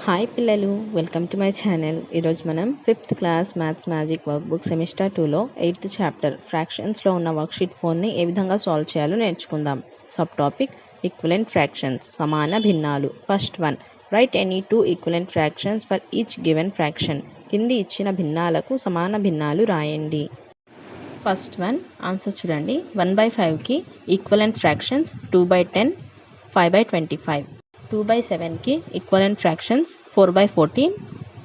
Hi పిల్లలు, welcome to my channel. ఈరోజు మనం 5th class maths magic work book semester 2లో 8th చాప్టర్ ఫ్రాక్షన్స్లో ఉన్న వర్క్షీట్ 4ని ఏ విధంగా సాల్వ్ చేయాలో నేర్చుకుందాం. సబ్ టాపిక్ ఈక్వలెంట్ ఫ్రాక్షన్స్, సమాన భిన్నాలు. First one, right any two equivalent fractions for each given fraction. కింది ఇచ్చిన భిన్నాలకు సమాన భిన్నాలు రాయండి. ఫస్ట్ వన్ ఆన్సర్ చూడండి. 1/5కి ఈక్వలెంట్ ఫ్రాక్షన్స్ 2/10, 5/25. 2/7కి ఈక్వలెంట్ ఫ్రాక్షన్స్ 4/14,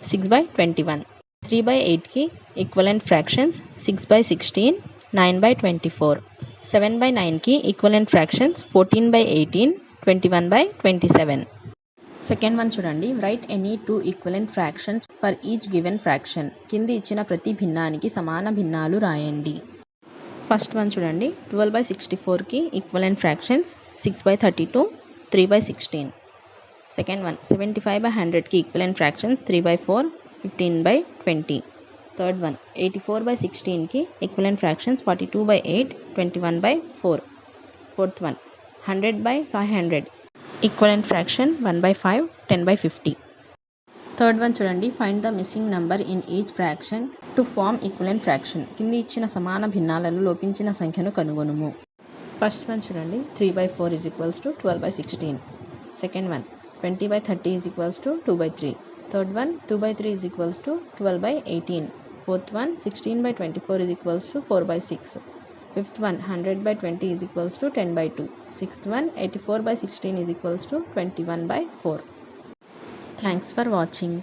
6/21. 3/8కి ఈక్వలెంట్ ఫ్రాక్షన్స్ 6/16, 9/24. 7/9కి ఈక్వలెంట్ ఫ్రాక్షన్స్ 14/18, 21/27. సెకండ్ వన్ చూడండి. Right any two equivalent fractions for each given fraction. కింది ఇచ్చిన ప్రతి భిన్నానికి సమాన భిన్నాలు రాయండి. ఫస్ట్ వన్ చూడండి. 12/64కి ఈక్వలెంట్ ఫ్రాక్షన్స్ 6/32, 3/16. సెకండ్ వన్ 75/100కి ఈక్వలెంట్ ఫ్రాక్షన్స్ 3/4, 15/20. థర్డ్ వన్ 84/16కి equivalent fractions 42/8, 21/4. Fourth one 100/500 equivalent fraction 1/5, 10/50. Third one చూడండి. Find the missing number in each fraction to form equivalent fraction. కింది ఇచ్చిన సమాన భిన్నాలలో లోపించిన సంఖ్యను కనుగొనుము. ఫస్ట్ వన్ చూడండి. 3/4 is equals to 12/16. Second one 20/30 is equals to 2/3. Third one 2/3 is equals to 12/18. Fourth one 16/24 is equals to 4/6. Fifth one 100/20 is equals to 10/2. Sixth one 84/16 is equals to 21/4. Thanks for watching.